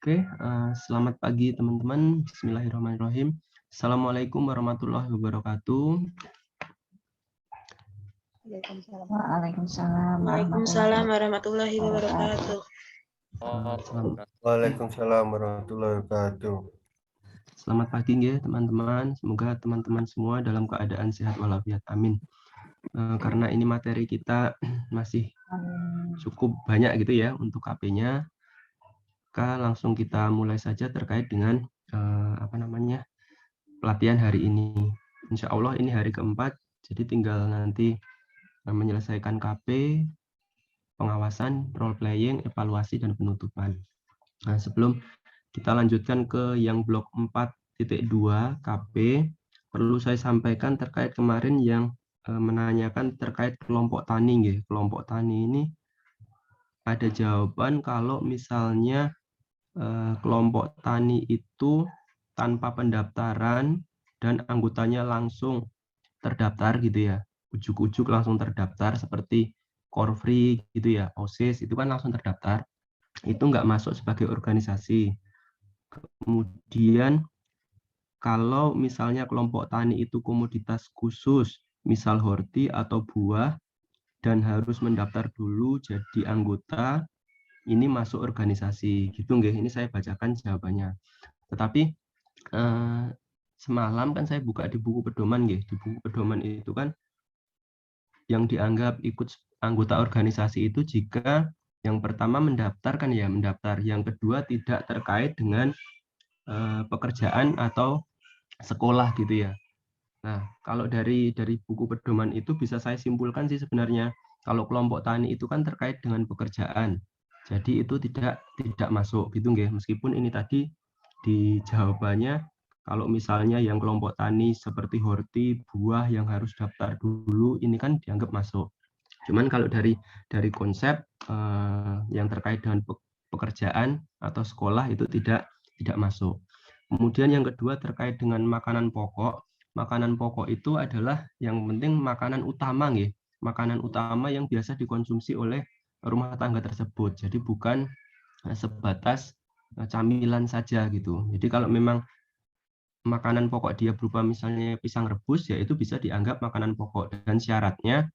Oke, selamat pagi teman-teman. Bismillahirrahmanirrahim. Assalamualaikum warahmatullahi wabarakatuh. Waalaikumsalam Waalaikumsalam warahmatullahi wabarakatuh. Waalaikumsalam warahmatullahi wabarakatuh. Selamat pagi ya teman-teman. Semoga teman-teman semua dalam keadaan sehat walafiat. Amin. Karena ini materi kita masih cukup banyak gitu ya untuk KP-nya. Maka langsung kita mulai saja terkait dengan pelatihan hari ini. Insya Allah ini hari keempat, jadi tinggal nanti menyelesaikan KP, pengawasan, role playing, evaluasi, dan penutupan. Nah, sebelum kita lanjutkan ke yang blok 4.2 KP, perlu saya sampaikan terkait kemarin yang menanyakan terkait kelompok tani. Ya. Kelompok tani ini ada jawaban kalau misalnya kelompok tani itu tanpa pendaftaran dan anggotanya langsung terdaftar gitu ya, ujuk-ujuk langsung terdaftar seperti Korfri gitu ya, OSIS itu kan langsung terdaftar, itu nggak masuk sebagai organisasi. Kemudian kalau misalnya kelompok tani itu komoditas khusus, misal horti atau buah, dan harus mendaftar dulu jadi anggota, ini masuk organisasi gitu nggih. Ini saya bacakan jawabannya. Tetapi semalam kan saya buka di buku pedoman nggih. Di buku pedoman itu kan yang dianggap ikut anggota organisasi itu jika yang pertama mendaftar kan ya mendaftar, yang kedua tidak terkait dengan pekerjaan atau sekolah gitu ya. Nah, kalau dari buku pedoman itu bisa saya simpulkan sih sebenarnya kalau kelompok tani itu kan terkait dengan pekerjaan. Jadi itu tidak masuk gitu nggih. Meskipun ini tadi di jawabannya kalau misalnya yang kelompok tani seperti horti, buah yang harus daftar dulu ini kan dianggap masuk. Cuman kalau dari konsep yang terkait dengan pekerjaan atau sekolah itu tidak masuk. Kemudian yang kedua terkait dengan makanan pokok. Makanan pokok itu adalah yang penting makanan utama nggih. Makanan utama yang biasa dikonsumsi oleh rumah tangga tersebut. Jadi bukan sebatas camilan saja gitu. Jadi kalau memang makanan pokok dia berupa misalnya pisang rebus, ya itu bisa dianggap makanan pokok dan syaratnya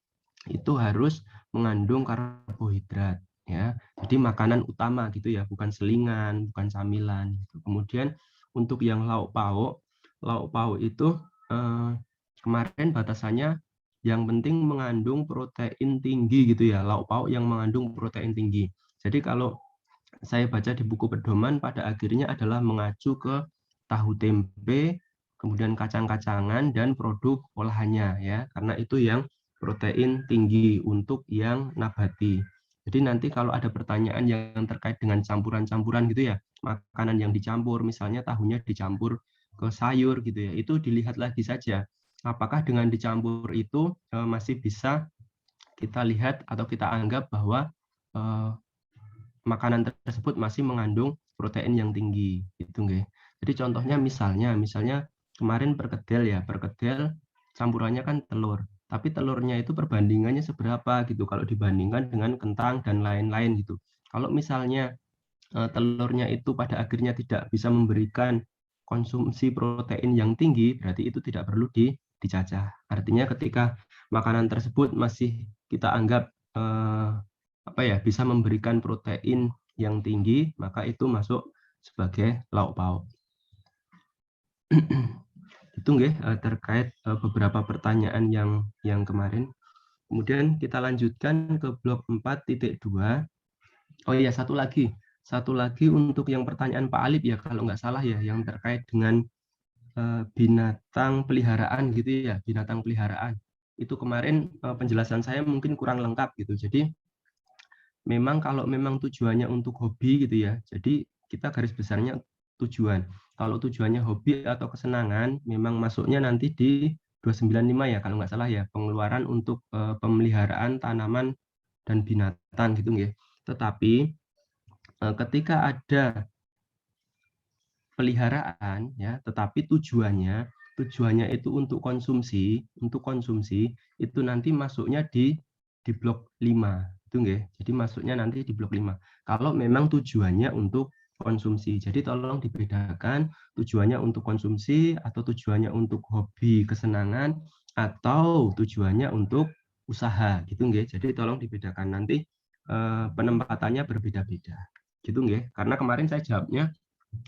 itu harus mengandung karbohidrat ya. Jadi makanan utama gitu ya, bukan selingan, bukan camilan gitu. Kemudian untuk yang lauk pauk itu kemarin batasannya yang penting mengandung protein tinggi gitu ya, lauk pauk yang mengandung protein tinggi. Jadi kalau saya baca di buku pedoman pada akhirnya adalah mengacu ke tahu tempe, kemudian kacang-kacangan dan produk olahannya ya, karena itu yang protein tinggi untuk yang nabati. Jadi nanti kalau ada pertanyaan yang terkait dengan campuran-campuran gitu ya, makanan yang dicampur, misalnya tahunya dicampur ke sayur gitu ya, itu dilihat lagi saja. Apakah dengan dicampur itu masih bisa kita lihat atau kita anggap bahwa makanan tersebut masih mengandung protein yang tinggi gitu nggih. Jadi contohnya misalnya kemarin perkedel campurannya kan telur. Tapi telurnya itu perbandingannya seberapa gitu kalau dibandingkan dengan kentang dan lain-lain gitu. Kalau misalnya telurnya itu pada akhirnya tidak bisa memberikan konsumsi protein yang tinggi, berarti itu tidak perlu dicacah. Artinya ketika makanan tersebut masih kita anggap bisa memberikan protein yang tinggi, maka itu masuk sebagai lauk pauk. Itu nggih terkait beberapa pertanyaan yang kemarin. Kemudian kita lanjutkan ke blok 4.2. Oh iya, satu lagi untuk yang pertanyaan Pak Alip ya, kalau nggak salah ya, yang terkait dengan binatang peliharaan gitu ya, binatang peliharaan. Itu kemarin penjelasan saya mungkin kurang lengkap gitu. Jadi memang kalau memang tujuannya untuk hobi gitu ya, jadi kita garis besarnya tujuan. Kalau tujuannya hobi atau kesenangan, memang masuknya nanti di 295 ya, kalau nggak salah ya, pengeluaran untuk pemeliharaan tanaman dan binatang gitu ya. Tetapi ketika ada peliharaan ya, tetapi tujuannya itu untuk konsumsi, itu nanti masuknya di blok 5 itu nggih. Jadi masuknya nanti di blok 5. Kalau memang tujuannya untuk konsumsi. Jadi tolong dibedakan tujuannya untuk konsumsi atau tujuannya untuk hobi kesenangan atau tujuannya untuk usaha gitu nggih. Jadi tolong dibedakan, nanti penempatannya berbeda-beda. Gitu nggih. Karena kemarin saya jawabnya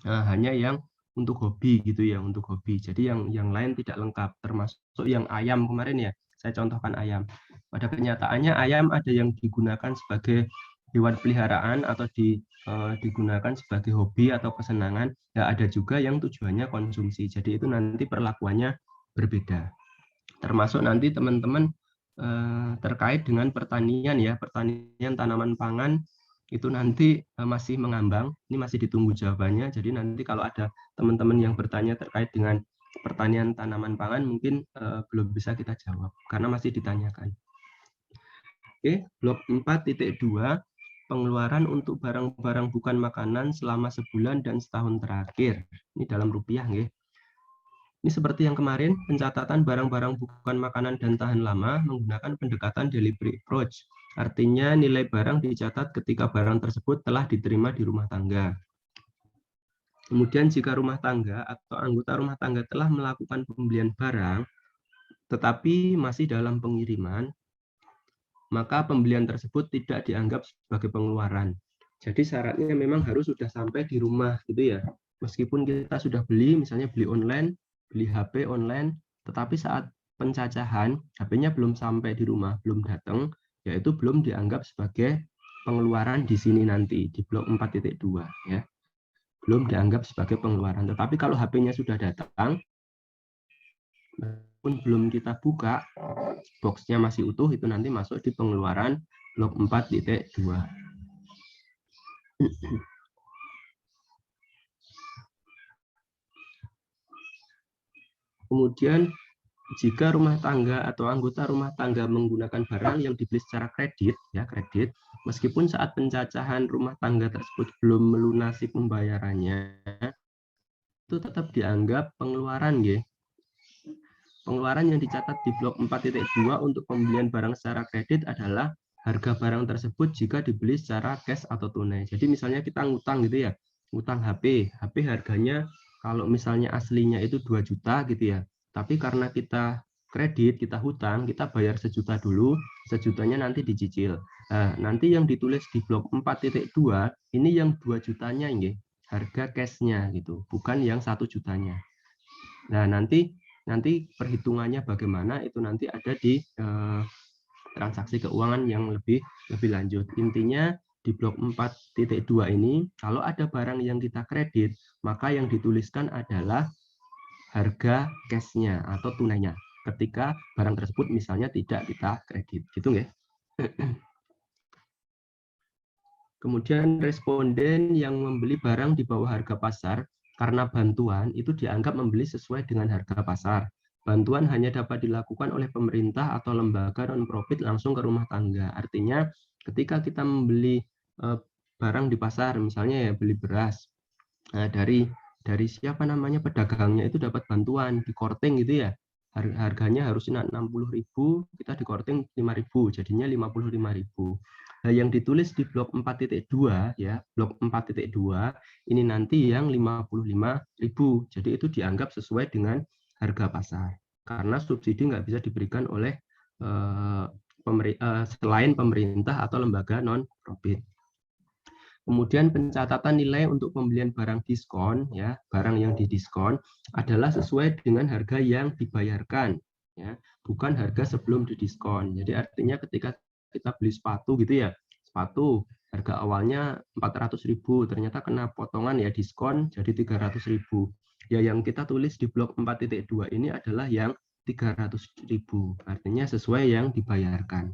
hanya yang untuk hobi gitu ya, untuk hobi. Jadi yang lain tidak lengkap, termasuk yang ayam kemarin ya. Saya contohkan ayam. Pada kenyataannya ayam ada yang digunakan sebagai hewan peliharaan atau digunakan sebagai hobi atau kesenangan. Ya, ada juga yang tujuannya konsumsi. Jadi itu nanti perlakuannya berbeda. Termasuk nanti teman-teman terkait dengan pertanian ya, pertanian tanaman pangan itu nanti masih mengambang. Ini masih ditunggu jawabannya. Jadi nanti kalau ada teman-teman yang bertanya terkait dengan pertanian tanaman pangan mungkin belum bisa kita jawab karena masih ditanyakan. Oke, blok 4.2 pengeluaran untuk barang-barang bukan makanan selama sebulan dan setahun terakhir. Ini dalam rupiah nggih. Ini seperti yang kemarin, pencatatan barang-barang bukan makanan dan tahan lama menggunakan pendekatan delivery approach. Artinya nilai barang dicatat ketika barang tersebut telah diterima di rumah tangga. Kemudian jika rumah tangga atau anggota rumah tangga telah melakukan pembelian barang, tetapi masih dalam pengiriman, maka pembelian tersebut tidak dianggap sebagai pengeluaran. Jadi syaratnya memang harus sudah sampai di rumah gitu ya. Meskipun kita sudah beli, misalnya beli online, beli HP online, tetapi saat pencacahan HP-nya belum sampai di rumah, belum datang, yaitu belum dianggap sebagai pengeluaran di sini nanti di blok 4.2 ya. Belum dianggap sebagai pengeluaran. Tetapi kalau HP-nya sudah datang, pun belum kita buka, boxnya masih utuh, itu nanti masuk di pengeluaran blok 4.2. Kemudian jika rumah tangga atau anggota rumah tangga menggunakan barang yang dibeli secara kredit, ya kredit, meskipun saat pencacahan rumah tangga tersebut belum melunasi pembayarannya, itu tetap dianggap pengeluaran, ya. Pengeluaran yang dicatat di blok 4.2 untuk pembelian barang secara kredit adalah harga barang tersebut jika dibeli secara cash atau tunai. Jadi misalnya kita ngutang gitu ya, ngutang HP harganya kalau misalnya aslinya itu 2 juta gitu ya, tapi karena kita kredit, kita hutang, kita bayar 1 juta dulu, 1 jutanya nanti dicicil. Nah, nanti yang ditulis di blok 4.2 ini yang 2 jutanya ini harga cashnya gitu, bukan yang 1 jutanya. Nah, nanti perhitungannya bagaimana itu nanti ada di transaksi keuangan yang lebih lanjut. Intinya di blok 4.2 ini kalau ada barang yang kita kredit, maka yang dituliskan adalah harga cashnya atau tunainya ketika barang tersebut misalnya tidak kita kredit, gitu nggih. Kemudian responden yang membeli barang di bawah harga pasar karena bantuan itu dianggap membeli sesuai dengan harga pasar. Bantuan hanya dapat dilakukan oleh pemerintah atau lembaga non-profit langsung ke rumah tangga. Artinya ketika kita membeli barang di pasar, misalnya ya beli beras, dari siapa namanya pedagangnya itu dapat bantuan di korting gitu ya. Harganya harusnya 60.000, kita di korting 5.000, jadinya 55.000. Nah, yang ditulis di blok 4.2 ya, blok 4.2 ini nanti yang 55.000. Jadi itu dianggap sesuai dengan harga pasar. Karena subsidi nggak bisa diberikan oleh selain pemerintah atau lembaga non-profit. Kemudian pencatatan nilai untuk pembelian barang diskon, ya, barang yang didiskon adalah sesuai dengan harga yang dibayarkan, ya, bukan harga sebelum didiskon. Jadi artinya ketika kita beli sepatu gitu ya, sepatu harga awalnya 400.000, ternyata kena potongan ya diskon jadi 300.000. Ya yang kita tulis di blok 4.2 ini adalah yang 300.000, artinya sesuai yang dibayarkan.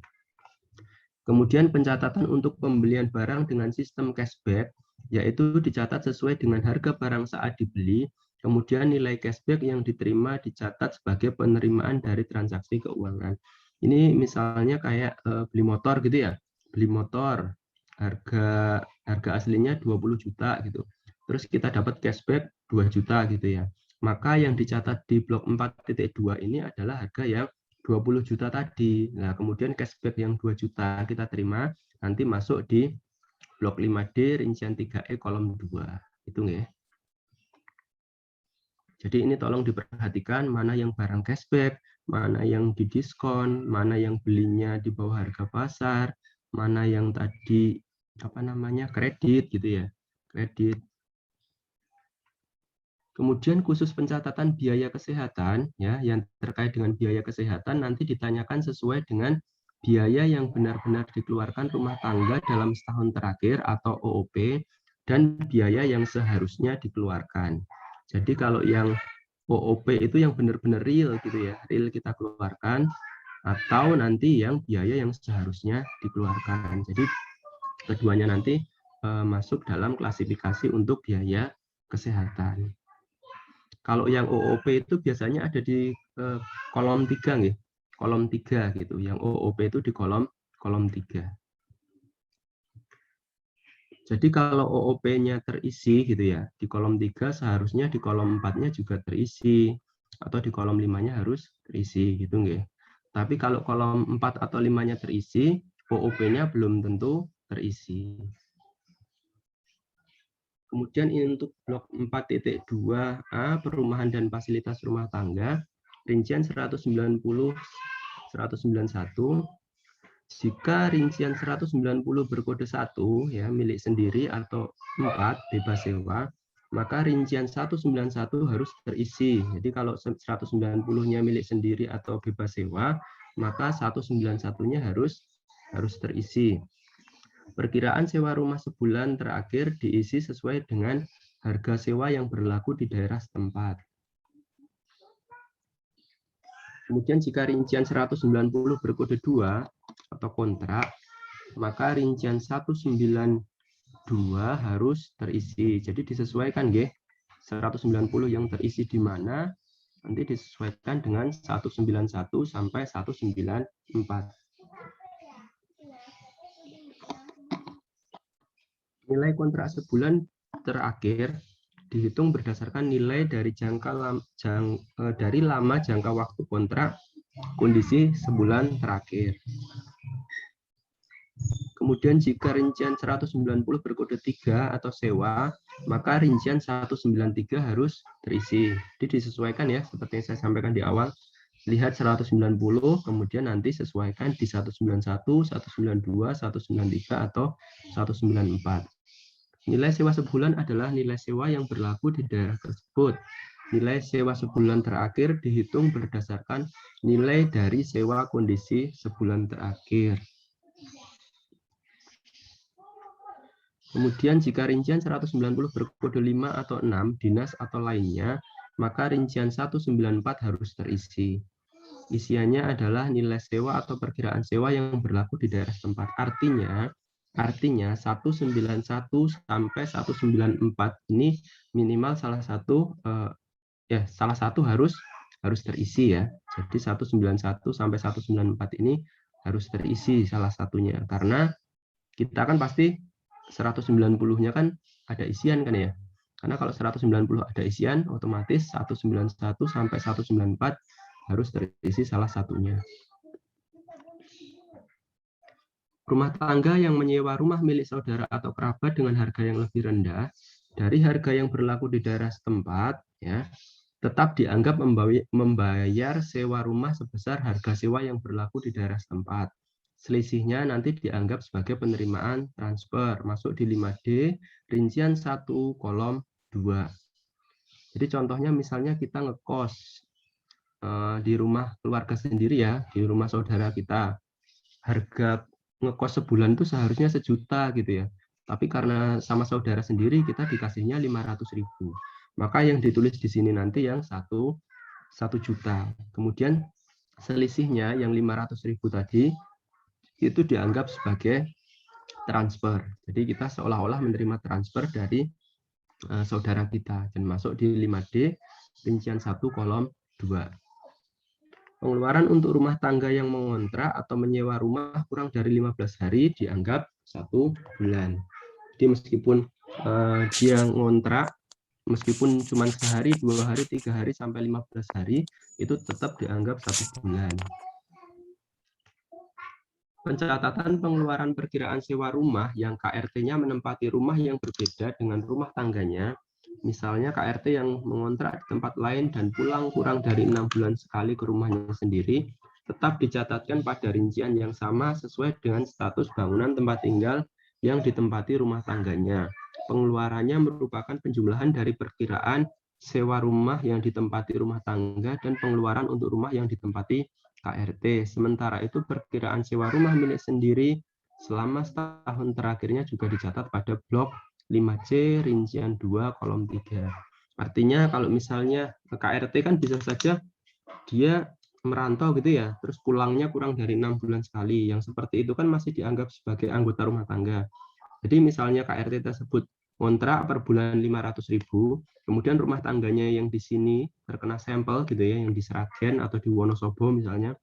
Kemudian pencatatan untuk pembelian barang dengan sistem cashback, yaitu dicatat sesuai dengan harga barang saat dibeli, kemudian nilai cashback yang diterima dicatat sebagai penerimaan dari transaksi keuangan. Ini misalnya kayak beli motor gitu ya, beli motor harga aslinya 20 juta gitu. Terus kita dapat cashback 2 juta gitu ya. Maka yang dicatat di blok 4.2 ini adalah harga yang 20 juta tadi. Nah, kemudian cashback yang 2 juta kita terima nanti masuk di blok 5D rincian 3E kolom 2. Itu nggih. Jadi ini tolong diperhatikan mana yang barang cashback, mana yang didiskon, mana yang belinya di bawah harga pasar, mana yang tadi kredit gitu ya, kredit. Kemudian khusus pencatatan biaya kesehatan ya, yang terkait dengan biaya kesehatan nanti ditanyakan sesuai dengan biaya yang benar-benar dikeluarkan rumah tangga dalam setahun terakhir atau OOP dan biaya yang seharusnya dikeluarkan. Jadi kalau yang OOP itu yang benar-benar real gitu ya, real kita keluarkan, atau nanti yang biaya yang seharusnya dikeluarkan. Jadi keduanya nanti masuk dalam klasifikasi untuk biaya kesehatan. Kalau yang OOP itu biasanya ada di kolom 3 nih, kolom 3 gitu. Yang OOP itu di kolom 3. Jadi kalau OOP-nya terisi gitu ya, di kolom 3 seharusnya di kolom 4-nya juga terisi, atau di kolom 5-nya harus terisi gitu nggih. Tapi kalau kolom 4 atau 5-nya terisi, OOP-nya belum tentu terisi. Kemudian ini untuk blok 4.2a, perumahan dan fasilitas rumah tangga, rincian 190 191. Jika rincian 190 berkode 1 ya milik sendiri atau 4 bebas sewa, maka rincian 191 harus terisi. Jadi kalau 190-nya milik sendiri atau bebas sewa, maka 191-nya harus terisi. Perkiraan sewa rumah sebulan terakhir diisi sesuai dengan harga sewa yang berlaku di daerah setempat. Kemudian jika rincian 190 berkode 2 atau kontrak, maka rincian 192 harus terisi. Jadi disesuaikan nggih, 190 yang terisi di mana, nanti disesuaikan dengan 191 sampai 194. Nilai kontrak sebulan terakhir dihitung berdasarkan nilai dari lama jangka waktu kontrak kondisi sebulan terakhir. Kemudian jika rincian 190 berkode 3 atau sewa, maka rincian 193 harus terisi. Jadi disesuaikan ya, seperti yang saya sampaikan di awal. Lihat 190, kemudian nanti sesuaikan di 191, 192, 193, atau 194. Nilai sewa sebulan adalah nilai sewa yang berlaku di daerah tersebut. Nilai sewa sebulan terakhir dihitung berdasarkan nilai dari sewa kondisi sebulan terakhir. Kemudian jika rincian 190 berkode 5 atau 6, dinas atau lainnya, maka rincian 194 harus terisi. Isiannya adalah nilai sewa atau perkiraan sewa yang berlaku di daerah tempat. Artinya 191 sampai 194 ini minimal salah satu harus terisi ya. Jadi 191 sampai 194 ini harus terisi salah satunya, karena kita kan pasti 190-nya kan ada isian kan ya. Karena kalau 190 ada isian, otomatis 191 sampai 194 harus terisi salah satunya. Rumah tangga yang menyewa rumah milik saudara atau kerabat dengan harga yang lebih rendah dari harga yang berlaku di daerah setempat, ya, tetap dianggap membayar sewa rumah sebesar harga sewa yang berlaku di daerah setempat. Selisihnya nanti dianggap sebagai penerimaan transfer, masuk di 5D, rincian 1, kolom 2. Jadi contohnya misalnya kita ngekos di rumah keluarga sendiri ya, di rumah saudara kita. Harga ngekos sebulan itu seharusnya 1 juta gitu ya. Tapi karena sama saudara sendiri kita dikasihnya 500.000. Maka yang ditulis di sini nanti yang 1 juta. Kemudian selisihnya yang 500.000 tadi itu dianggap sebagai transfer. Jadi kita seolah-olah menerima transfer dari saudara kita dan masuk di 5D rincian 1 kolom 2. Pengeluaran untuk rumah tangga yang mengontrak atau menyewa rumah kurang dari 15 hari dianggap 1 bulan. Jadi meskipun dia ngontrak, meskipun cuma sehari, 2 hari, 3 hari, sampai 15 hari, itu tetap dianggap 1 bulan. Pencatatan pengeluaran perkiraan sewa rumah yang KRT-nya menempati rumah yang berbeda dengan rumah tangganya. Misalnya KRT yang mengontrak di tempat lain dan pulang kurang dari 6 bulan sekali ke rumahnya sendiri, tetap dicatatkan pada rincian yang sama sesuai dengan status bangunan tempat tinggal yang ditempati rumah tangganya. Pengeluarannya merupakan penjumlahan dari perkiraan sewa rumah yang ditempati rumah tangga dan pengeluaran untuk rumah yang ditempati KRT. Sementara itu perkiraan sewa rumah milik sendiri selama setahun terakhirnya juga dicatat pada blok 5C rincian 2 kolom 3. Artinya kalau misalnya KRT kan bisa saja dia merantau gitu ya, terus pulangnya kurang dari 6 bulan sekali. Yang seperti itu kan masih dianggap sebagai anggota rumah tangga. Jadi misalnya KRT tersebut kontrak per bulan 500.000, kemudian rumah tangganya yang di sini terkena sampel gitu ya, yang di Sragen atau di Wonosobo misalnya,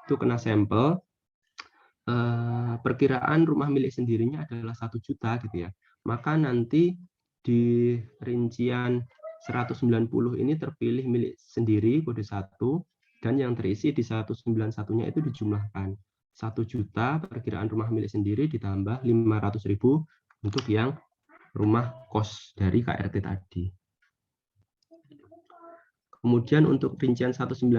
itu kena sampel, perkiraan rumah milik sendirinya adalah 1 juta gitu ya. Maka nanti di rincian 190 ini terpilih milik sendiri kode 1 dan yang terisi di 191-nya itu dijumlahkan. 1 juta perkiraan rumah milik sendiri ditambah 500.000 untuk yang rumah kos dari KRT tadi. Kemudian untuk rincian 195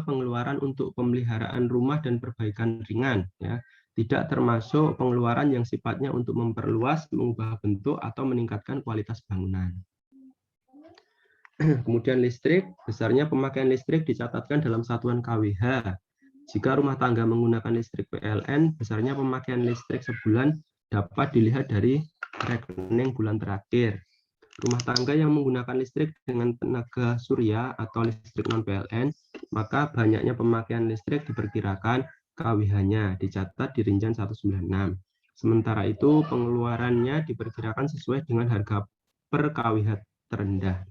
pengeluaran untuk pemeliharaan rumah dan perbaikan ringan ya, tidak termasuk pengeluaran yang sifatnya untuk memperluas, mengubah bentuk atau meningkatkan kualitas bangunan. Kemudian listrik, besarnya pemakaian listrik dicatatkan dalam satuan KWH. Jika rumah tangga menggunakan listrik PLN, besarnya pemakaian listrik sebulan dapat dilihat dari rekening bulan terakhir. Rumah tangga yang menggunakan listrik dengan tenaga surya atau listrik non-PLN, maka banyaknya pemakaian listrik diperkirakan KWH-nya dicatat di rincian 196. Sementara itu pengeluarannya diperkirakan sesuai dengan harga per KWH terendah,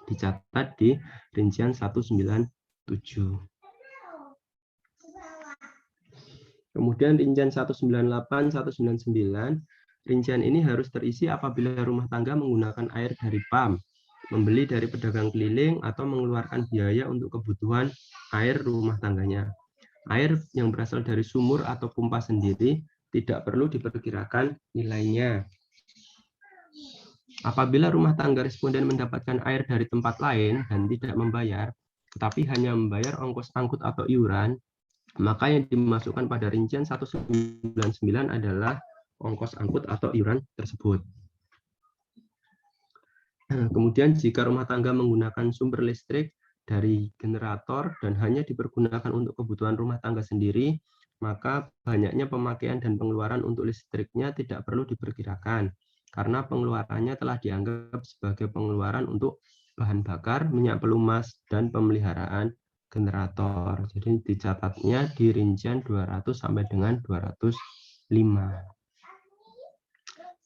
dicatat di rincian 197. Kemudian rincian 198, 199, rincian ini harus terisi apabila rumah tangga menggunakan air dari PAM, membeli dari pedagang keliling, atau mengeluarkan biaya untuk kebutuhan air rumah tangganya. Air yang berasal dari sumur atau pompa sendiri tidak perlu diperkirakan nilainya. Apabila rumah tangga responden mendapatkan air dari tempat lain dan tidak membayar, tetapi hanya membayar ongkos angkut atau iuran, maka yang dimasukkan pada rincian 199 adalah ongkos angkut atau iuran tersebut. Kemudian jika rumah tangga menggunakan sumber listrik dari generator dan hanya dipergunakan untuk kebutuhan rumah tangga sendiri, maka banyaknya pemakaian dan pengeluaran untuk listriknya tidak perlu diperkirakan, karena pengeluarannya telah dianggap sebagai pengeluaran untuk bahan bakar, minyak pelumas, dan pemeliharaan generator. Jadi dicatatnya di rincian 200 sampai dengan 205.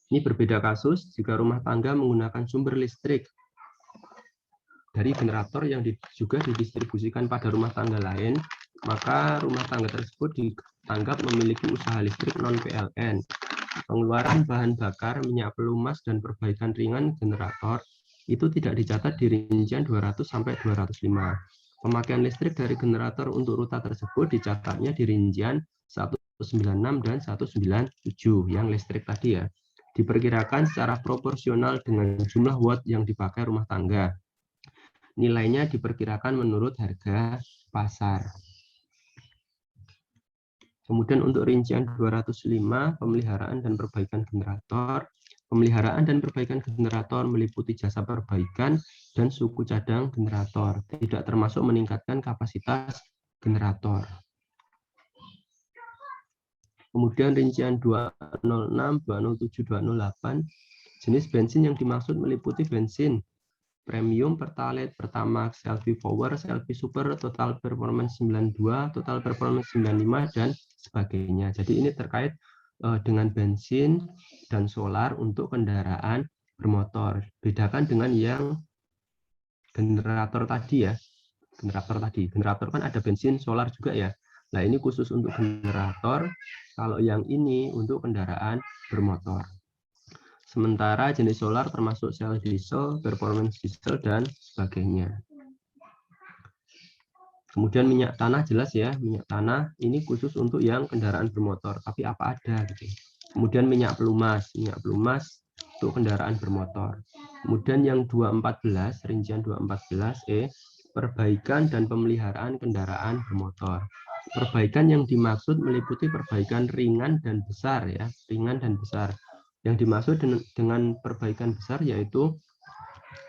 Ini berbeda kasus jika rumah tangga menggunakan sumber listrik dari generator yang juga didistribusikan pada rumah tangga lain, maka rumah tangga tersebut dianggap memiliki usaha listrik non-PLN. Pengeluaran bahan bakar, minyak pelumas, dan perbaikan ringan generator itu tidak dicatat di rincian 200 sampai 205. Pemakaian listrik dari generator untuk ruta tersebut dicatatnya di rincian 196 dan 197 yang listrik tadi ya. Diperkirakan secara proporsional dengan jumlah watt yang dipakai rumah tangga. Nilainya diperkirakan menurut harga pasar. Kemudian untuk rincian 205 pemeliharaan dan perbaikan generator. Pemeliharaan dan perbaikan generator meliputi jasa perbaikan dan suku cadang generator, tidak termasuk meningkatkan kapasitas generator. Kemudian rincian 206, 207, 208, jenis bensin yang dimaksud meliputi bensin premium, pertalite, pertamax, selfie power, selfie super, total performance 92, total performance 95, dan sebagainya. Jadi ini terkait dengan bensin dan solar untuk kendaraan bermotor. Bedakan dengan yang generator tadi ya. Generator kan ada bensin, solar juga ya. Nah ini khusus untuk generator. Kalau yang ini untuk kendaraan bermotor. Sementara jenis solar termasuk sel diesel, performance diesel, dan sebagainya. Kemudian minyak tanah jelas ya, minyak tanah ini khusus untuk yang kendaraan bermotor, tapi apa ada gitu. Kemudian minyak pelumas untuk kendaraan bermotor. Kemudian yang 214, rincian 214 perbaikan dan pemeliharaan kendaraan bermotor. Perbaikan yang dimaksud meliputi perbaikan ringan dan besar ya, ringan dan besar. Yang dimaksud dengan perbaikan besar yaitu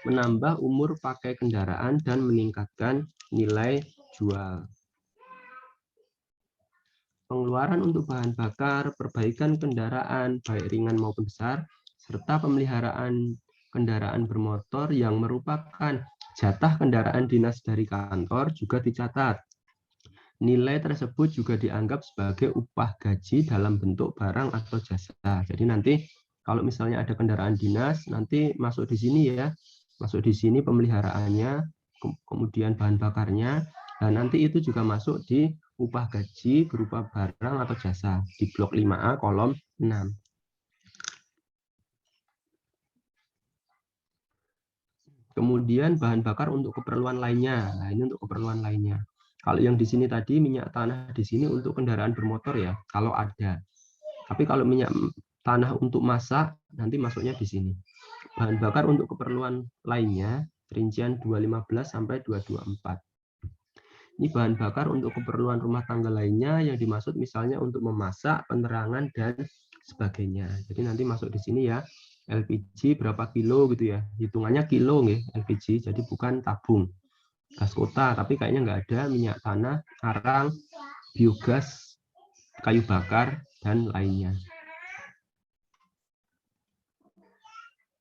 menambah umur pakai kendaraan dan meningkatkan nilai jual. Pengeluaran untuk bahan bakar, perbaikan kendaraan baik ringan maupun besar, serta pemeliharaan kendaraan bermotor yang merupakan jatah kendaraan dinas dari kantor juga dicatat. Nilai tersebut juga dianggap sebagai upah gaji dalam bentuk barang atau jasa. Jadi nanti kalau misalnya ada kendaraan dinas, nanti masuk di sini ya, masuk di sini pemeliharaannya, kemudian bahan bakarnya, dan nanti itu juga masuk di upah gaji berupa barang atau jasa di blok 5A kolom 6. Kemudian bahan bakar untuk keperluan lainnya. Nah, ini untuk keperluan lainnya. Kalau yang di sini tadi minyak tanah di sini untuk kendaraan bermotor ya, kalau ada. Tapi kalau minyak tanah untuk masak nanti masuknya di sini. Bahan bakar untuk keperluan lainnya rincian 215 sampai 224. Ini bahan bakar untuk keperluan rumah tangga lainnya yang dimaksud misalnya untuk memasak, penerangan dan sebagainya. Jadi nanti masuk di sini ya. LPG berapa kilo gitu ya. Hitungannya kilo nih LPG, jadi bukan tabung. Gas kota, tapi kayaknya nggak ada minyak tanah, arang, biogas, kayu bakar, dan lainnya.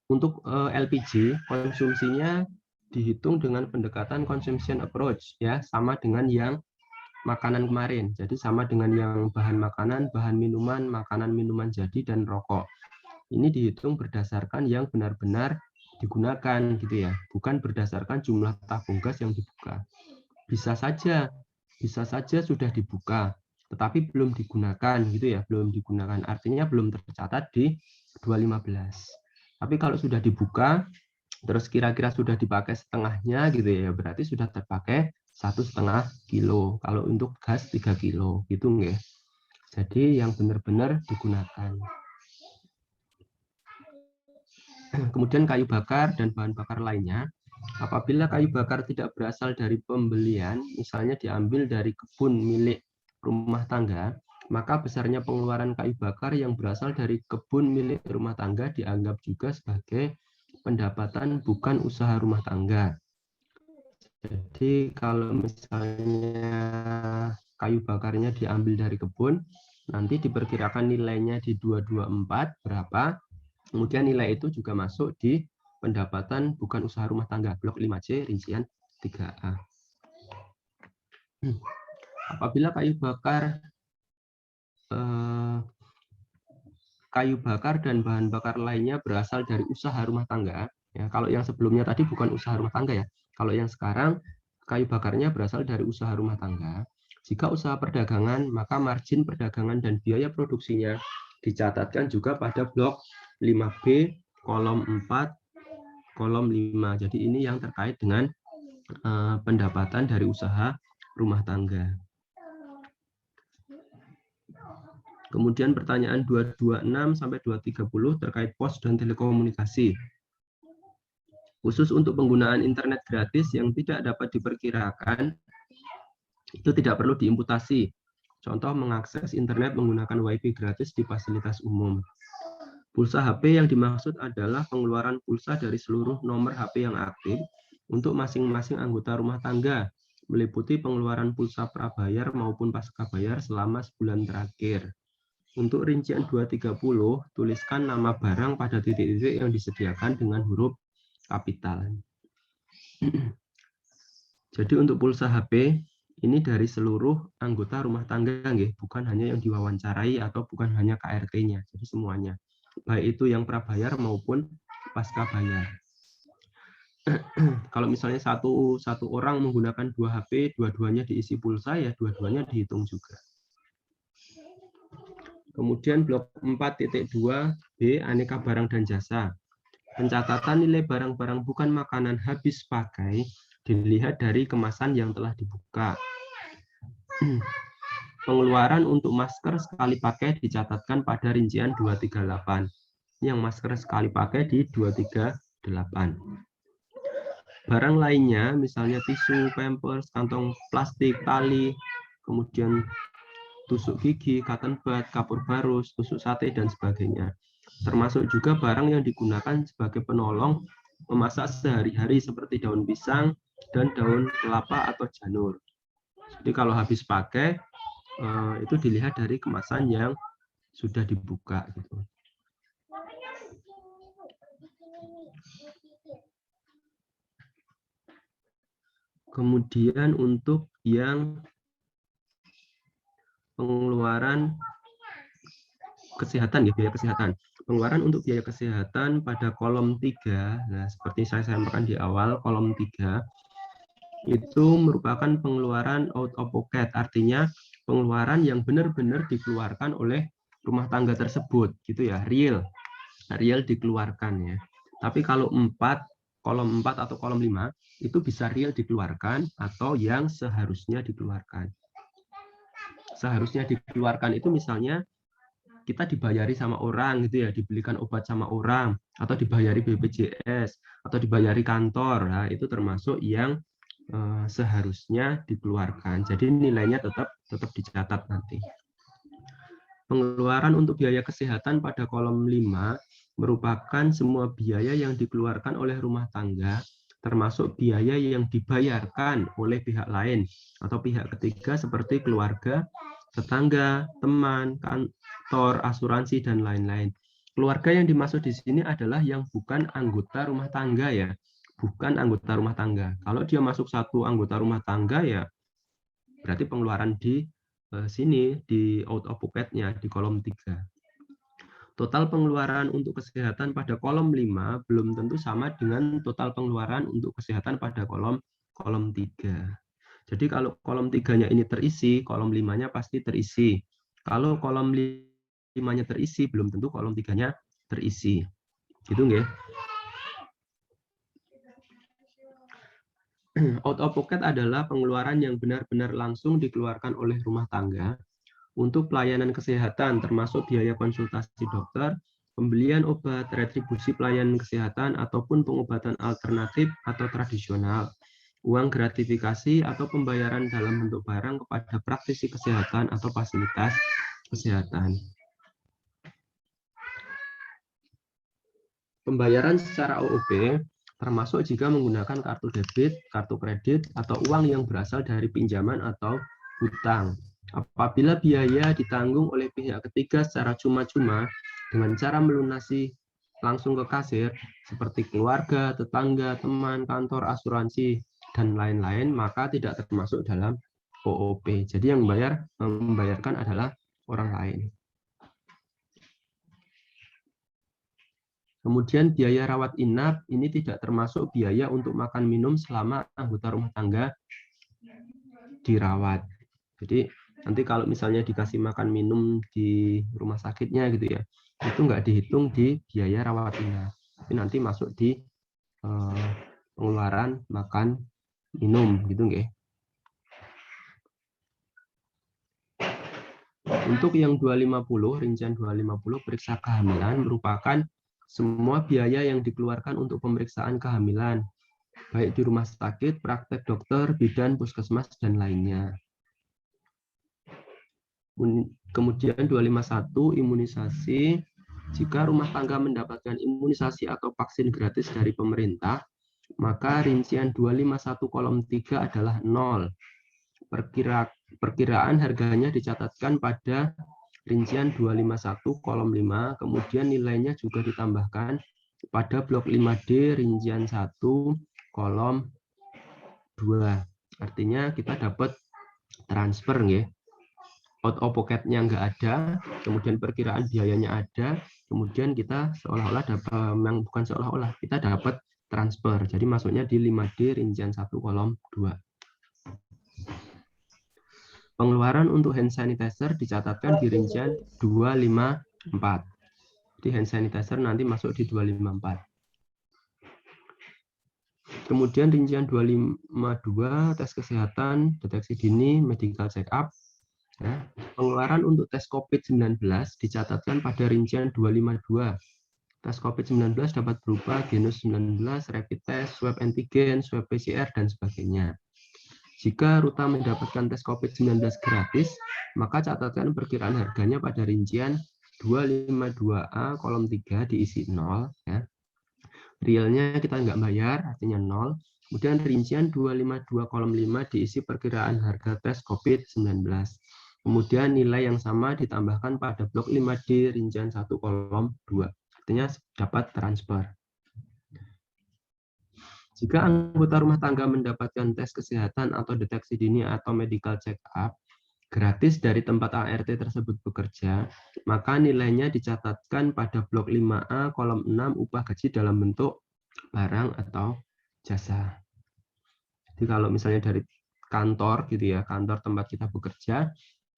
Untuk LPG, konsumsinya dihitung dengan pendekatan consumption approach, ya, sama dengan yang makanan kemarin. Jadi sama dengan yang bahan makanan, bahan minuman, makanan minuman jadi, dan rokok. Ini dihitung berdasarkan yang benar-benar digunakan gitu ya, bukan berdasarkan jumlah tabung gas yang dibuka. Bisa saja sudah dibuka, tetapi belum digunakan gitu ya, belum digunakan. Artinya belum tercatat di 215. Tapi kalau sudah dibuka, terus kira-kira sudah dipakai setengahnya gitu ya, berarti sudah terpakai 1,5 kilo. Kalau untuk gas 3 kilo gitu nggih. Jadi yang benar-benar digunakan. Kemudian kayu bakar dan bahan bakar lainnya. Apabila kayu bakar tidak berasal dari pembelian, misalnya diambil dari kebun milik rumah tangga, maka besarnya pengeluaran kayu bakar yang berasal dari kebun milik rumah tangga dianggap juga sebagai pendapatan bukan usaha rumah tangga. Jadi kalau misalnya kayu bakarnya diambil dari kebun, nanti diperkirakan nilainya di 224 berapa, kemudian nilai itu juga masuk di pendapatan bukan usaha rumah tangga, blok 5C, rincian 3A. Apabila kayu bakar dan bahan bakar lainnya berasal dari usaha rumah tangga, ya, kalau yang sebelumnya tadi bukan usaha rumah tangga ya, kalau yang sekarang kayu bakarnya berasal dari usaha rumah tangga, jika usaha perdagangan, maka margin perdagangan dan biaya produksinya dicatatkan juga pada blok 5B, kolom 4, kolom 5. Jadi ini yang terkait dengan pendapatan dari usaha rumah tangga. Kemudian pertanyaan 226 sampai 230 terkait pos dan telekomunikasi. Khusus untuk penggunaan internet gratis yang tidak dapat diperkirakan, itu tidak perlu diimputasi. Contoh mengakses internet menggunakan WiFi gratis di fasilitas umum. Pulsa HP yang dimaksud adalah pengeluaran pulsa dari seluruh nomor HP yang aktif untuk masing-masing anggota rumah tangga, meliputi pengeluaran pulsa prabayar maupun pasca bayar selama sebulan terakhir. Untuk rincian 230, tuliskan nama barang pada titik-titik yang disediakan dengan huruf kapital. Jadi untuk pulsa HP, ini dari seluruh anggota rumah tangga, bukan hanya yang diwawancarai atau bukan hanya KRT-nya, jadi semuanya. Baik itu yang prabayar maupun pasca bayar. Kalau misalnya satu orang menggunakan 2 HP, dua-duanya diisi pulsa, ya dua-duanya dihitung juga. Kemudian blok 4.2B, aneka barang dan jasa. Pencatatan nilai barang-barang bukan makanan habis pakai dilihat dari kemasan yang telah dibuka. Pengeluaran untuk masker sekali pakai dicatatkan pada rincian 238. Ini yang masker sekali pakai di 238. Barang lainnya, misalnya tisu, pampers, kantong plastik, tali, kemudian tusuk gigi, cotton bud, kapur barus, tusuk sate, dan sebagainya. Termasuk juga barang yang digunakan sebagai penolong memasak sehari-hari seperti daun pisang dan daun kelapa atau janur. Jadi kalau habis pakai, itu dilihat dari kemasan yang sudah dibuka gitu. Kemudian untuk yang pengeluaran kesehatan, ya, biaya kesehatan. Pengeluaran untuk biaya kesehatan pada kolom 3, nah seperti saya sampaikan di awal, kolom 3 itu merupakan pengeluaran out of pocket, artinya pengeluaran yang benar-benar dikeluarkan oleh rumah tangga tersebut, gitu ya, real dikeluarkan ya. Tapi kalau kolom 4 atau kolom 5 itu bisa real dikeluarkan atau yang seharusnya dikeluarkan. Seharusnya dikeluarkan itu misalnya kita dibayari sama orang gitu ya, dibelikan obat sama orang, atau dibayari BPJS, atau dibayari kantor. Nah, itu termasuk yang seharusnya dikeluarkan. Jadi nilainya tetap dicatat nanti. Pengeluaran untuk biaya kesehatan pada kolom 5 merupakan semua biaya yang dikeluarkan oleh rumah tangga, termasuk biaya yang dibayarkan oleh pihak lain atau pihak ketiga seperti keluarga, tetangga, teman, kantor, asuransi, dan lain-lain. Keluarga yang dimaksud di sini adalah yang bukan anggota rumah tangga ya, bukan anggota rumah tangga. Kalau dia masuk satu anggota rumah tangga ya, berarti pengeluaran di sini di out of pocket-nya di kolom 3. Total pengeluaran untuk kesehatan pada kolom 5 belum tentu sama dengan total pengeluaran untuk kesehatan pada kolom 3. Jadi kalau kolom 3-nya ini terisi, kolom 5-nya pasti terisi. Kalau kolom 5-nya terisi, belum tentu kolom 3-nya terisi. Gitu nggih. Out of pocket adalah pengeluaran yang benar-benar langsung dikeluarkan oleh rumah tangga untuk pelayanan kesehatan, termasuk biaya konsultasi dokter, pembelian obat, retribusi pelayanan kesehatan, ataupun pengobatan alternatif atau tradisional, uang gratifikasi atau pembayaran dalam bentuk barang kepada praktisi kesehatan atau fasilitas kesehatan. Pembayaran secara OOP termasuk jika menggunakan kartu debit, kartu kredit, atau uang yang berasal dari pinjaman atau hutang. Apabila biaya ditanggung oleh pihak ketiga secara cuma-cuma dengan cara melunasi langsung ke kasir, seperti keluarga, tetangga, teman, kantor, asuransi, dan lain-lain, maka tidak termasuk dalam OOP. Jadi yang membayarkan adalah orang lain. Kemudian biaya rawat inap ini tidak termasuk biaya untuk makan minum selama anggota rumah tangga dirawat. Jadi nanti kalau misalnya dikasih makan minum di rumah sakitnya gitu ya, itu nggak dihitung di biaya rawat inap. Tapi nanti masuk di pengeluaran makan minum gitu nggih. Untuk yang 250, rincian 250 periksa kehamilan merupakan semua biaya yang dikeluarkan untuk pemeriksaan kehamilan, baik di rumah sakit, praktek dokter, bidan, puskesmas, dan lainnya. Kemudian 251, imunisasi. Jika rumah tangga mendapatkan imunisasi atau vaksin gratis dari pemerintah, maka rincian 251 kolom 3 adalah 0. Perkiraan harganya dicatatkan pada rincian 251 kolom 5, kemudian nilainya juga ditambahkan pada blok 5D rincian 1 kolom 2. Artinya kita dapat transfer nggih. Out of pocket-nya nggak ada, kemudian perkiraan biayanya ada, kemudian kita seolah-olah dapat, bukan seolah-olah, kita dapat transfer. Jadi masuknya di 5D rincian 1 kolom 2. Pengeluaran untuk hand sanitizer dicatatkan di rincian 254. Jadi hand sanitizer nanti masuk di 254. Kemudian rincian 252 tes kesehatan, deteksi dini, medical check up. Ya. Pengeluaran untuk tes COVID-19 dicatatkan pada rincian 252. Tes COVID-19 dapat berupa genus 19, rapid test, swab antigen, swab PCR, dan sebagainya. Jika Ruta mendapatkan tes COVID-19 gratis, maka catatkan perkiraan harganya pada rincian 252A kolom 3 diisi 0. Ya. Realnya kita nggak bayar, artinya 0. Kemudian rincian 252 kolom 5 diisi perkiraan harga tes COVID-19. Kemudian nilai yang sama ditambahkan pada blok 5D rincian 1 kolom 2. Artinya dapat transfer. Jika anggota rumah tangga mendapatkan tes kesehatan atau deteksi dini atau medical check up gratis dari tempat ART tersebut bekerja, maka nilainya dicatatkan pada blok 5A kolom 6 upah gaji dalam bentuk barang atau jasa. Jadi kalau misalnya dari kantor gitu ya, kantor tempat kita bekerja,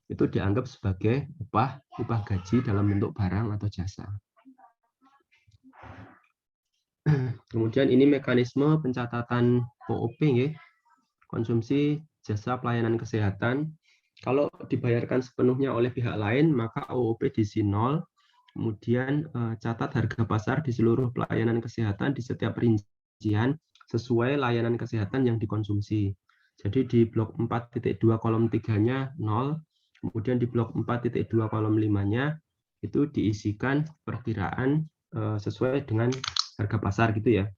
itu dianggap sebagai upah gaji dalam bentuk barang atau jasa. Kemudian ini mekanisme pencatatan OOP ya, konsumsi jasa pelayanan kesehatan. Kalau dibayarkan sepenuhnya oleh pihak lain, maka OOP diisi 0. Kemudian catat harga pasar di seluruh pelayanan kesehatan di setiap rincian sesuai layanan kesehatan yang dikonsumsi. Jadi di blok 4.2 kolom 3-nya 0, kemudian di blok 4.2 kolom 5-nya itu diisikan perkiraan sesuai dengan harga pasar gitu ya.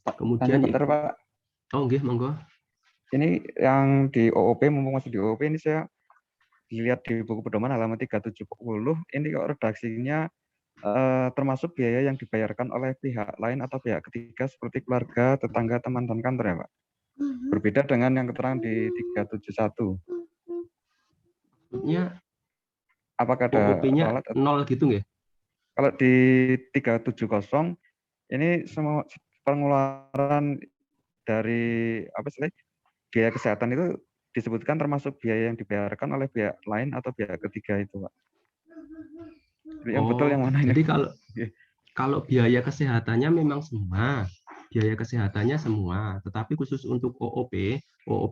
Kemudian bentar, Pak. Oh, nggih, monggo. Ini yang di OOP, mumpung masih di OOP, ini saya dilihat di buku pedoman halaman 370, ini kok redaksinya termasuk biaya yang dibayarkan oleh pihak lain atau pihak ketiga seperti keluarga, tetangga, teman, dan kantor ya, Pak? Berbeda dengan yang keterangan di 371. Maksudnya apakah ada OOP-nya 0 gitu nggih? Kalau di 370 ini semua pengeluaran dari biaya kesehatan itu disebutkan termasuk biaya yang dibayarkan oleh pihak lain atau pihak ketiga itu, Pak. Yang betul yang mana ini? Jadi kalau biaya kesehatannya memang semua, biaya kesehatannya semua, tetapi khusus untuk OOP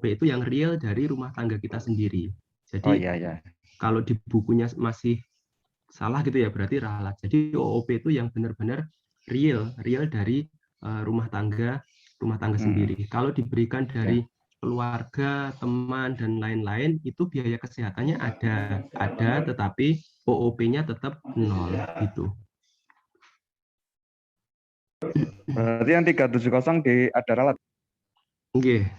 itu yang real dari rumah tangga kita sendiri. Jadi iya. Kalau di bukunya masih salah gitu ya, berarti ralat. Jadi OOP itu yang benar-benar real dari rumah tangga sendiri. Kalau diberikan dari keluarga, teman, dan lain-lain, itu biaya kesehatannya ada, tetapi OOP-nya tetap 0 gitu. Berarti yang 370 ada ralat. Oke,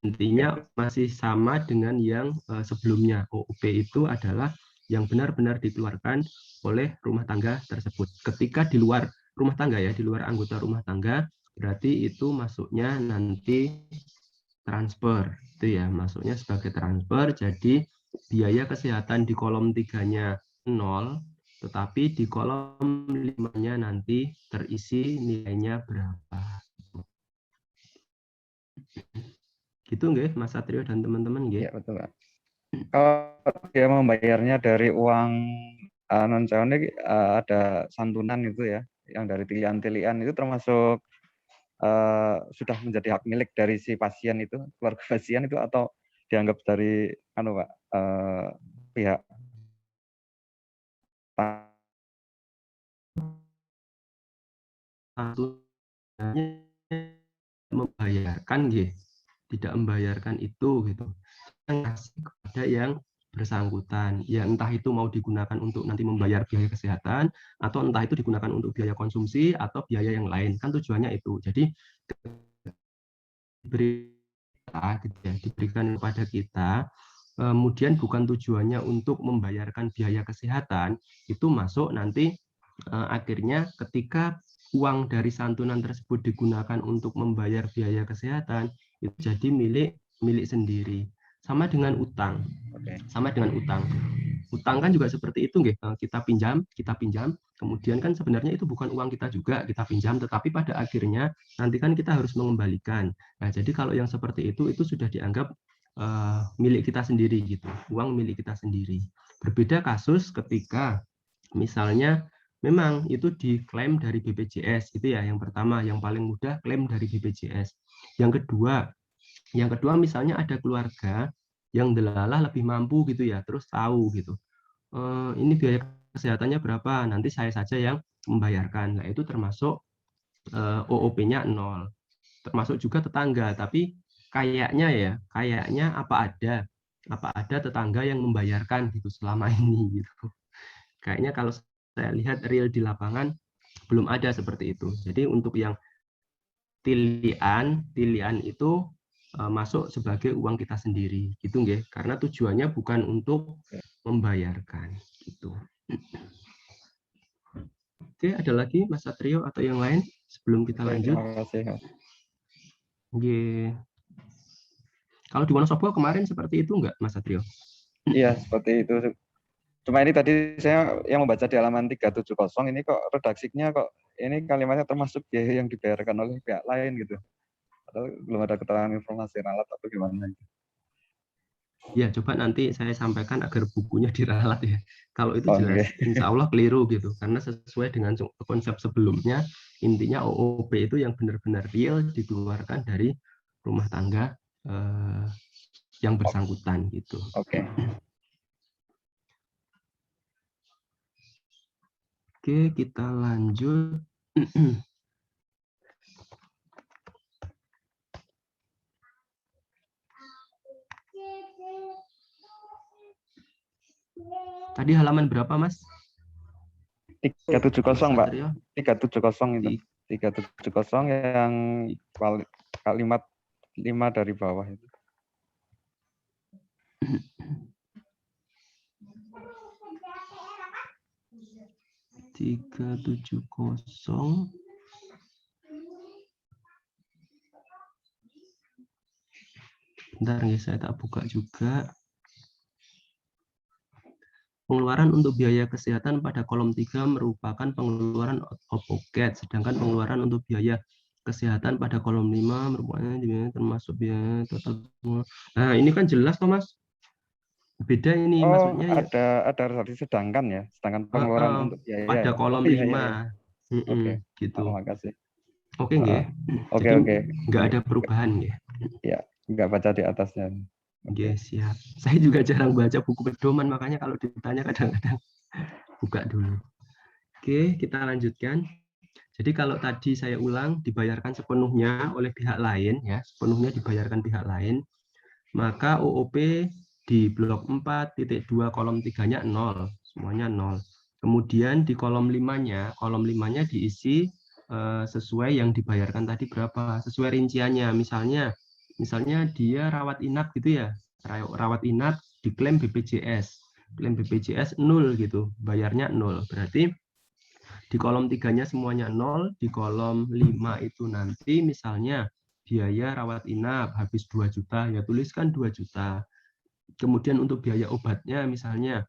intinya masih sama dengan yang sebelumnya. OOP itu adalah yang benar-benar dikeluarkan oleh rumah tangga tersebut. Ketika di luar rumah tangga ya, di luar anggota rumah tangga, berarti itu masuknya nanti transfer. Itu ya, masuknya sebagai transfer. Jadi biaya kesehatan di kolom 3-nya 0, tetapi di kolom 5-nya nanti terisi nilainya berapa. Gitu nggih, Mas Satrio dan teman-teman nggih. Iya, betul, Pak. Kalau dia membayarnya dari uang non cair ada santunan itu ya, yang dari tilian-tilian itu termasuk sudah menjadi hak milik dari si pasien itu, keluarga pasien itu, atau dianggap dari Pak, pihak membayarkan nggih, tidak membayarkan itu gitu. Kasih kepada yang bersangkutan, ya entah itu mau digunakan untuk nanti membayar biaya kesehatan, atau entah itu digunakan untuk biaya konsumsi atau biaya yang lain, kan tujuannya itu. Jadi diberikan kepada kita, kemudian bukan tujuannya untuk membayarkan biaya kesehatan, itu masuk nanti akhirnya ketika uang dari santunan tersebut digunakan untuk membayar biaya kesehatan, itu jadi milik sendiri. Sama dengan utang. Sama dengan utang. Utang kan juga seperti itu nggih. Kita pinjam, kemudian kan sebenarnya itu bukan uang kita juga, kita pinjam, tetapi pada akhirnya nanti kan kita harus mengembalikan. Nah, jadi kalau yang seperti itu sudah dianggap milik kita sendiri gitu. Uang milik kita sendiri. Berbeda kasus ketika misalnya memang itu diklaim dari BPJS, itu ya yang pertama, yang paling mudah klaim dari BPJS. Yang kedua misalnya ada keluarga yang delalah lebih mampu gitu ya, terus tahu gitu, ini biaya kesehatannya berapa, nanti saya saja yang membayarkan. Nah, itu termasuk OOP-nya 0. Termasuk juga tetangga, tapi kayaknya apa ada tetangga yang membayarkan gitu selama ini gitu. Kayaknya kalau saya lihat real di lapangan belum ada seperti itu. Jadi untuk yang tilian itu masuk sebagai uang kita sendiri gitu nggih, karena tujuannya bukan untuk membayarkan gitu. Oke, ada lagi Mas Satrio atau yang lain sebelum kita lanjut? Terima kasih. Nggih. Kalau di Wonosobo kemarin seperti itu enggak Mas Satrio? Iya, seperti itu. Cuma ini tadi saya yang membaca di halaman 370 ini kok redaksinya kok ini kalimatnya termasuk biaya yang dibayarkan oleh pihak lain gitu. Padahal belum ada keterangan informasi ralat atau gimana. Ya, coba nanti saya sampaikan agar bukunya diralat ya. Kalau itu jelas, Okay. insya Allah keliru gitu. Karena sesuai dengan konsep sebelumnya, intinya OOP itu yang benar-benar real dikeluarkan dari rumah tangga yang bersangkutan gitu. Oke. Oke, kita lanjut. Tadi halaman berapa, Mas? 370, Pak. Satrio? 370 itu. 370 yang kalimat 5 dari bawah itu. Tiga tujuh kosong. Bentar ya, saya tak buka juga. Pengeluaran untuk biaya kesehatan pada kolom 3 merupakan pengeluaran out-of-pocket, sedangkan pengeluaran untuk biaya kesehatan pada kolom 5 merupakan termasuk biaya total. Nah, ini kan jelas, Thomas. Beda ini maksudnya ya. Ada redaksi sedangkan ya, sedangkan pengeluaran untuk biaya pada ya. kolom 5. Oke. Gitu. Terima kasih. Oke, nggih. Oke. Nggak ada perubahan nggih. Ya, nggak baca di atasnya. Oke, siap. Saya juga jarang baca buku pedoman, makanya kalau ditanya kadang-kadang buka dulu. Oke, kita lanjutkan. Jadi kalau tadi saya ulang, dibayarkan sepenuhnya oleh pihak lain, ya, sepenuhnya dibayarkan pihak lain, maka OOP di blok 4.2 kolom 3-nya 0, semuanya 0. Kemudian di kolom 5-nya diisi sesuai yang dibayarkan tadi berapa, sesuai rinciannya. Misalnya dia rawat inap gitu ya, rawat inap diklaim BPJS, klaim BPJS 0 gitu, bayarnya 0. Berarti di kolom 3-nya semuanya 0, di kolom 5 itu nanti misalnya biaya rawat inap habis 2 juta, ya tuliskan 2 juta. Kemudian untuk biaya obatnya misalnya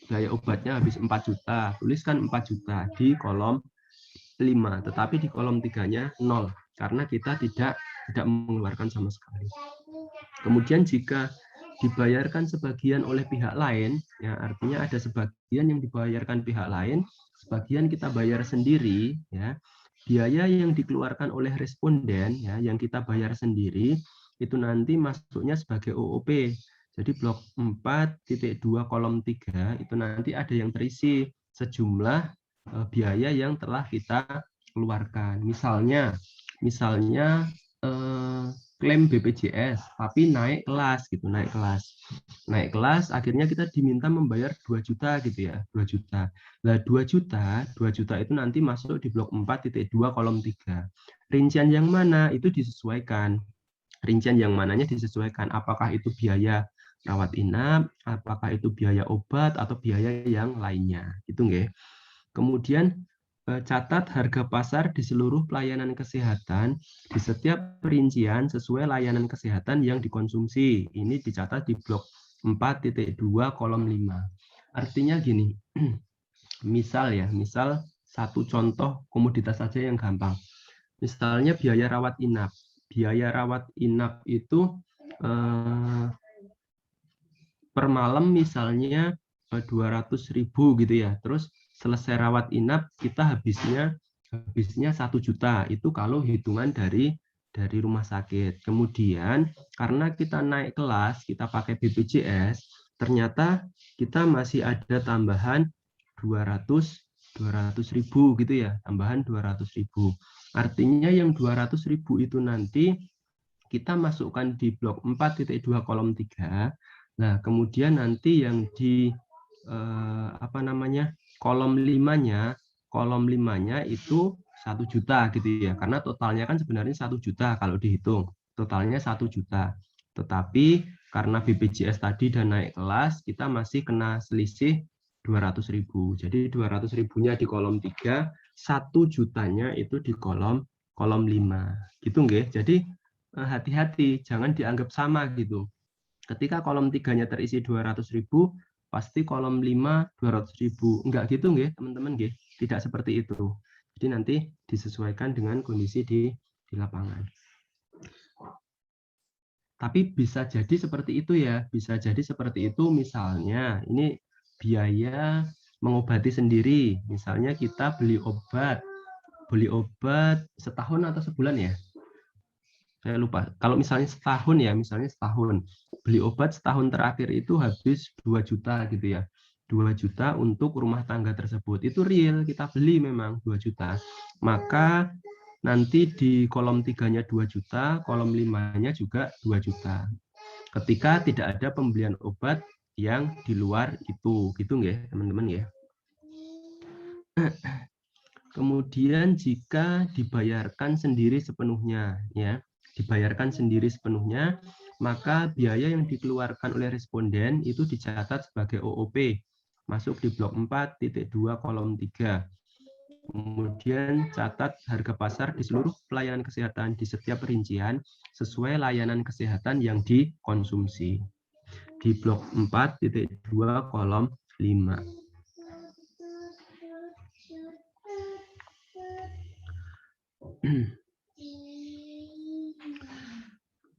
biaya obatnya habis 4 juta, tuliskan 4 juta di kolom 5, tetapi di kolom 3-nya 0 karena kita tidak mengeluarkan sama sekali. Kemudian jika dibayarkan sebagian oleh pihak lain, ya artinya ada sebagian yang dibayarkan pihak lain, sebagian kita bayar sendiri, ya. Biaya yang dikeluarkan oleh responden, ya, yang kita bayar sendiri, itu nanti masuknya sebagai OOP. Jadi blok 4.2 kolom 3 itu nanti ada yang terisi sejumlah biaya yang telah kita keluarkan. Misalnya klaim BPJS tapi naik kelas gitu, naik kelas akhirnya kita diminta membayar 2 juta gitu ya, 2 juta. Nah, 2 juta itu nanti masuk di blok 4.2 kolom 3. Rincian yang mana itu disesuaikan. Rincian yang mananya disesuaikan, apakah itu biaya rawat inap, apakah itu biaya obat atau biaya yang lainnya. Gitu nggih. Kemudian catat harga pasar di seluruh pelayanan kesehatan di setiap perincian sesuai layanan kesehatan yang dikonsumsi. Ini dicatat di blok 4.2 kolom 5. Artinya gini, misal satu contoh komoditas saja yang gampang. Misalnya biaya rawat inap. Biaya rawat inap itu per malam misalnya 200.000 gitu ya. Terus selesai rawat inap kita habisnya 1 juta. Itu kalau hitungan dari rumah sakit. Kemudian karena kita naik kelas, kita pakai BPJS, ternyata kita masih ada tambahan 200.000 gitu ya, tambahan 200.000. Artinya yang 200.000 itu nanti kita masukkan di blok 4.2 kolom 3. Nah, kemudian nanti yang di kolom 5-nya itu 1 juta gitu ya, karena totalnya kan sebenarnya 1 juta kalau dihitung, totalnya 1 juta. Tetapi karena BPJS tadi dan naik kelas, kita masih kena selisih 200.000. Jadi 200.000-nya di kolom 3, 1 jutanya itu di kolom 5. Gitu nggih. Jadi hati-hati, jangan dianggap sama gitu. Ketika kolom 3-nya terisi 200.000, pasti kolom 5 200.000. Enggak gitu nggih, teman-teman nggih. Tidak seperti itu. Jadi nanti disesuaikan dengan kondisi di lapangan. Tapi bisa jadi seperti itu ya, bisa jadi seperti itu misalnya ini biaya mengobati sendiri. Misalnya kita beli obat setahun atau sebulan ya? Saya lupa. Kalau misalnya setahun ya, beli obat setahun terakhir itu habis 2 juta gitu ya. 2 juta untuk rumah tangga tersebut. Itu real, kita beli memang 2 juta. Maka nanti di kolom 3-nya 2 juta, kolom 5-nya juga 2 juta. Ketika tidak ada pembelian obat yang di luar itu. Gitu nggih, teman-teman ya. Kemudian jika dibayarkan sendiri sepenuhnya ya. Dibayarkan sendiri sepenuhnya, maka biaya yang dikeluarkan oleh responden itu dicatat sebagai OOP, masuk di blok 4.2 kolom 3. Kemudian catat harga pasar di seluruh pelayanan kesehatan di setiap rincian sesuai layanan kesehatan yang dikonsumsi. Di blok 4.2 kolom 5.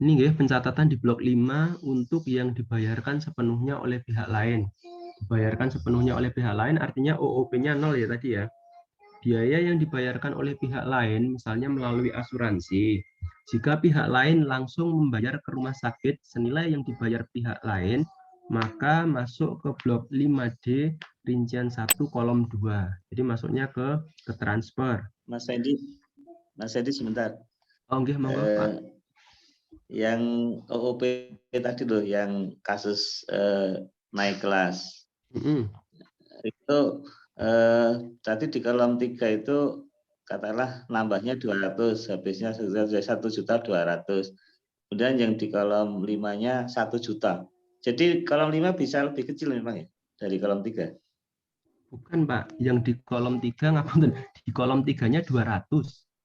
Ini ya pencatatan di blok 5 untuk yang dibayarkan sepenuhnya oleh pihak lain. Dibayarkan sepenuhnya oleh pihak lain artinya OOP-nya 0 ya tadi ya. Biaya yang dibayarkan oleh pihak lain misalnya melalui asuransi. Jika pihak lain langsung membayar ke rumah sakit senilai yang dibayar pihak lain, maka masuk ke blok 5D rincian 1 kolom 2. Jadi masuknya ke transfer. Mas Edi sebentar. Oh, nggih, monggo, Pak. Yang OOP tadi loh, yang kasus naik kelas. Itu tadi di kolom 3 itu katakanlah nambahnya 200, habisnya 1.200.000. Kemudian yang di kolom 5-nya 1 juta. Jadi kolom 5 bisa lebih kecil memang ya dari kolom 3. Bukan, Pak. Yang di kolom 3 ngapunten. Di kolom 3-nya 200,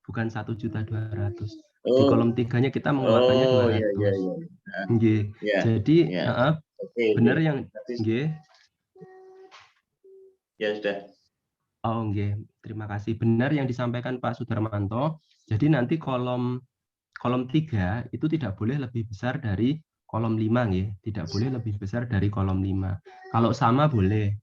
bukan 1.200.000. Di kolom 3-nya kita mengeluarkannya 200. Nggih. Jadi, benar yang nggih. Ya sudah. Oh, nggih. Terima kasih. Benar yang disampaikan Pak Sudarmanto. Jadi nanti kolom 3 itu tidak boleh lebih besar dari kolom 5 nggih. Tidak boleh lebih besar dari kolom 5. Kalau sama boleh,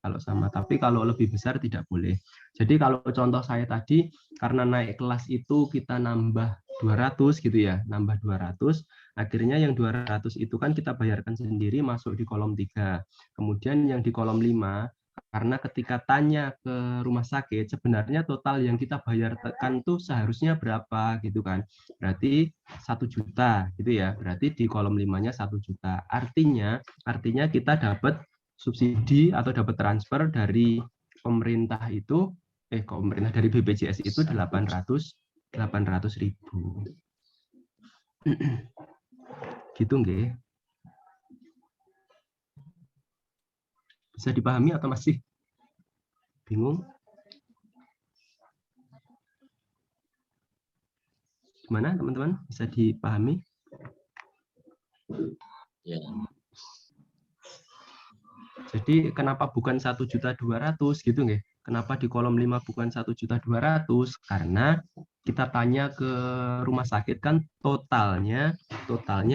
tapi kalau lebih besar tidak boleh. Jadi kalau contoh saya tadi karena naik kelas itu kita nambah 200 gitu ya, nambah 200, akhirnya yang 200 itu kan kita bayarkan sendiri masuk di kolom 3. Kemudian yang di kolom 5 karena ketika tanya ke rumah sakit sebenarnya total yang kita bayarkan tuh seharusnya berapa gitu kan. Berarti 1 juta gitu ya. Berarti di kolom 5-nya 1 juta. Artinya kita dapat subsidi atau dapat transfer dari pemerintah itu dari BPJS itu 800.000. Gitu nggih. Bisa dipahami atau masih bingung? Gimana teman-teman? Bisa dipahami? Ya. Jadi kenapa bukan 1.200.000 gitu nggih? Kenapa di kolom 5 bukan 1.200.000? Karena kita tanya ke rumah sakit kan totalnya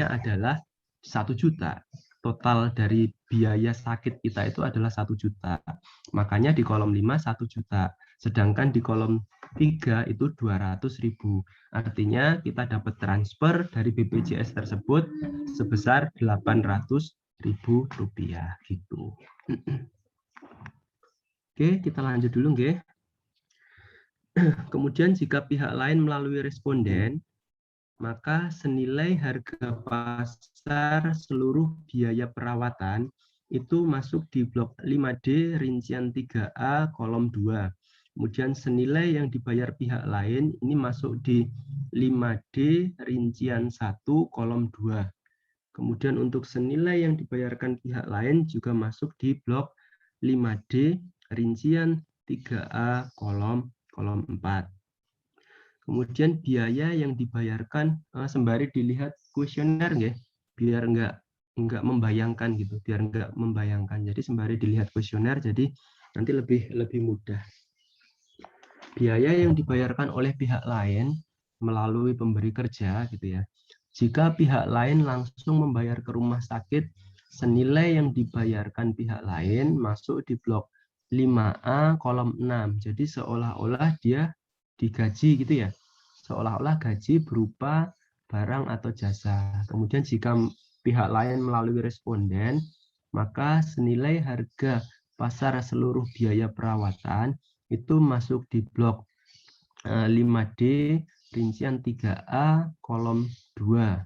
adalah 1 juta. total dari biaya sakit kita itu adalah 1 juta. Makanya di kolom 5 1 juta. Sedangkan di kolom 3 itu 200.000. Artinya kita dapat transfer dari BPJS tersebut sebesar 800.000 rupiah gitu. Oke, kita lanjut dulu nggih. Kemudian jika pihak lain melalui responden, maka senilai harga pasar seluruh biaya perawatan itu masuk di blok 5D rincian 3A kolom 2. Kemudian senilai yang dibayar pihak lain ini masuk di 5D rincian 1 kolom 2. Kemudian untuk senilai yang dibayarkan pihak lain juga masuk di blok 5D rincian 3A kolom 4. Kemudian biaya yang dibayarkan sembari dilihat kuesioner nggih, biar enggak membayangkan gitu, biar enggak membayangkan. Jadi sembari dilihat kuesioner jadi nanti lebih mudah. Biaya yang dibayarkan oleh pihak lain melalui pemberi kerja gitu ya. Jika pihak lain langsung membayar ke rumah sakit, senilai yang dibayarkan pihak lain masuk di blok 5A kolom 6. Jadi seolah-olah dia digaji gitu ya, seolah-olah gaji berupa barang atau jasa. Kemudian jika pihak lain melalui responden, maka senilai harga pasar seluruh biaya perawatan itu masuk di blok 5D rincian 3A kolom 2.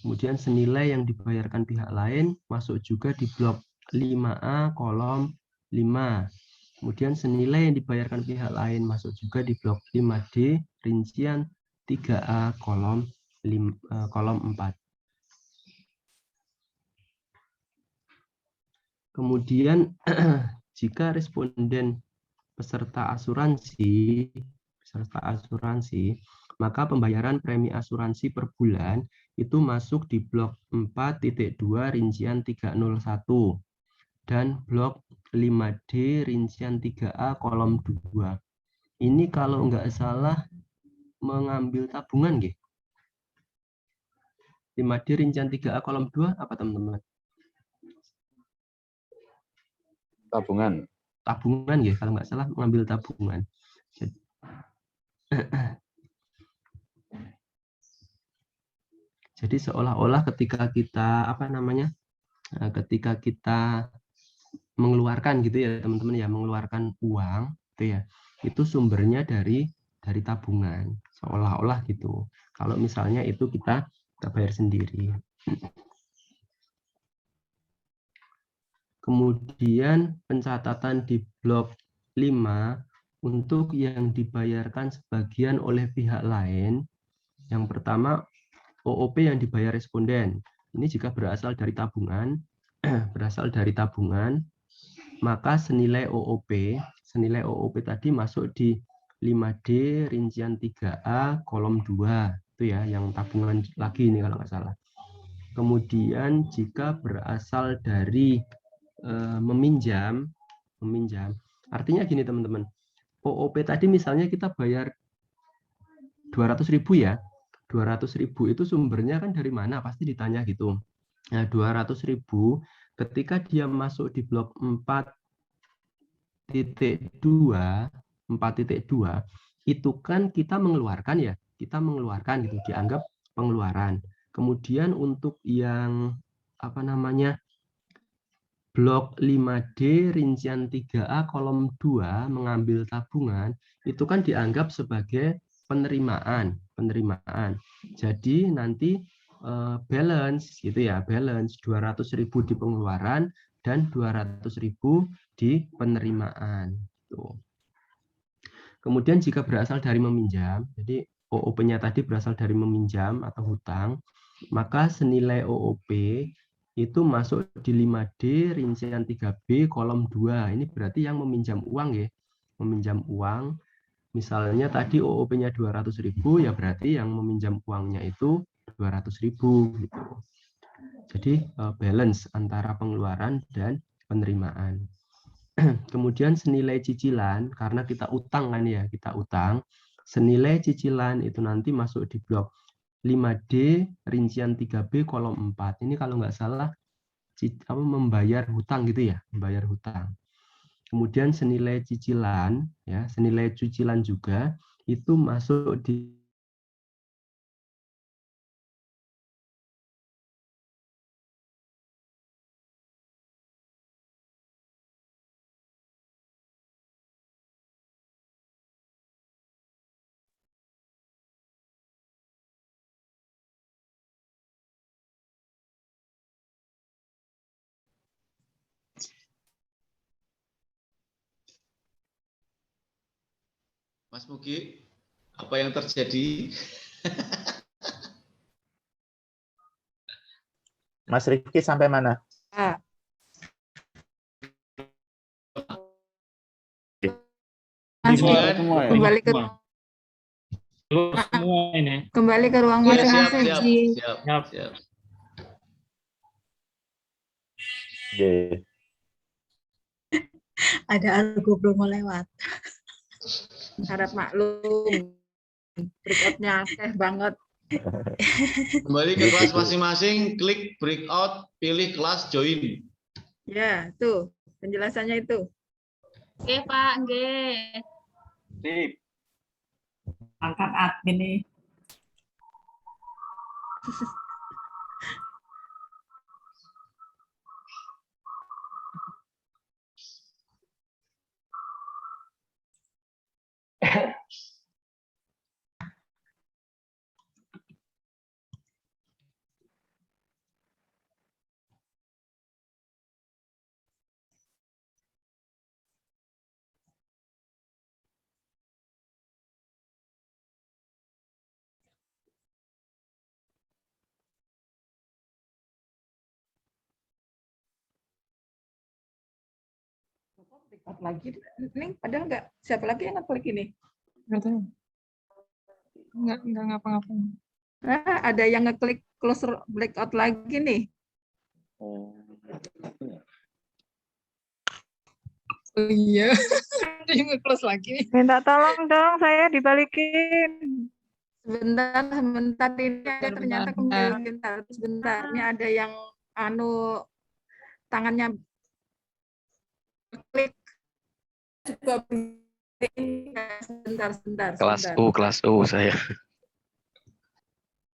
Kemudian senilai yang dibayarkan pihak lain masuk juga di blok 5A kolom 5. Kemudian senilai yang dibayarkan pihak lain masuk juga di blok 5D rincian 3A kolom 4. Kemudian jika responden peserta asuransi, maka pembayaran premi asuransi per bulan itu masuk di blok 4.2 rincian 301 dan blok 5D rincian 3A kolom 2. Ini kalau nggak salah mengambil tabungan nggih. 5D rincian 3A kolom 2 apa teman-teman? Tabungan. Tabungan nggih, kalau nggak salah mengambil tabungan. Jadi seolah-olah ketika kita ketika kita mengeluarkan gitu ya teman-teman ya, mengeluarkan uang gitu ya, itu sumbernya dari tabungan, seolah-olah gitu. Kalau misalnya itu kita bayar sendiri. Kemudian pencatatan di blok 5 untuk yang dibayarkan sebagian oleh pihat lain. Yang pertama OOP yang dibayar responden. Ini jika berasal dari tabungan, maka senilai OOP tadi masuk di 5D rincian 3A kolom 2. Itu ya, yang tabungan lagi ini kalau nggak salah. Kemudian jika berasal dari meminjam, artinya gini teman-teman. OOP tadi misalnya kita bayar 200.000 ya. 200.000 itu sumbernya kan dari mana? Pasti ditanya gitu. Nah, 200.000 ketika dia masuk di blok 4.2 itu kan kita mengeluarkan ya. Kita mengeluarkan gitu, dianggap pengeluaran. Kemudian untuk yang blok 5D rincian 3A kolom 2 mengambil tabungan itu kan dianggap sebagai penerimaan. Jadi nanti balance gitu ya, balance 200.000 di pengeluaran dan 200.000 di penerimaan gitu. Kemudian jika berasal dari meminjam, jadi OOP-nya tadi berasal dari meminjam atau hutang, maka senilai OOP itu masuk di 5D rincian 3B kolom 2. Ini berarti yang meminjam uang ya. Meminjam uang. Misalnya tadi OOP-nya 200.000 ya berarti yang meminjam uangnya itu 200.000 gitu. Jadi balance antara pengeluaran dan penerimaan. Kemudian senilai cicilan karena kita utang kan ya, kita utang. Senilai cicilan itu nanti masuk di blok 5D rincian 3B kolom 4. Ini kalau nggak salah membayar hutang gitu ya, membayar hutang. Kemudian senilai cicilan, ya, senilai cicilan juga itu masuk di Mas Mugi, apa yang terjadi? Mas Rifki sampai mana? Kembali ke semua ini. Kembali ke ruang masing-masing. Siap. Ada argo belum lewat. Harap maklum. Berikutnya akeh banget. Kembali ke kelas masing-masing, klik breakout, pilih kelas join. Ya, tuh penjelasannya itu. Oke, Pak, nggih. Sip. Angkat admin nih. Breakout lagi. Ini padahal nggak, siapa lagi yang ngeklik ini? Nggak ngapa-ngapain. Nah, ada yang ngeklik close breakout lagi nih. Oh iya, ada yang nge-close lagi. Minta tolong dong, saya dibalikin. Sebentar ini ada ternyata kembali sebentar. Ini ada yang tangannya klik. Sebentar. Kelas U saya.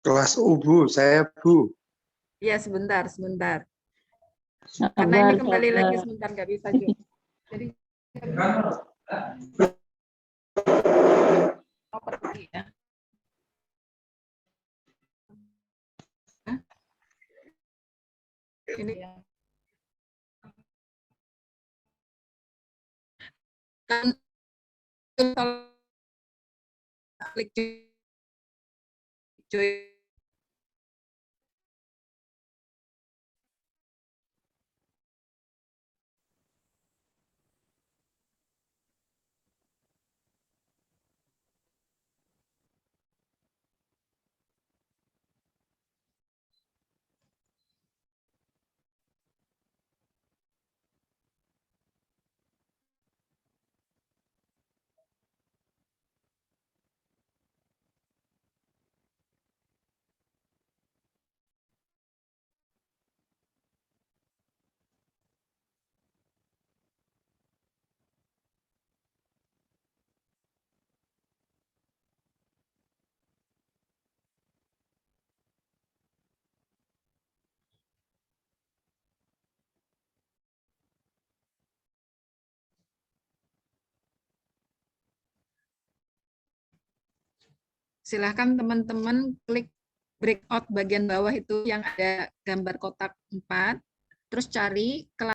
Kelas U, Bu. Saya, Bu. Iya, sebentar. Karena ini kembali lagi sebentar, nggak bisa juga. Jadi pergi ya. Ini kan klik join. Silahkan teman-teman klik breakout bagian bawah itu yang ada gambar kotak 4, terus cari kelas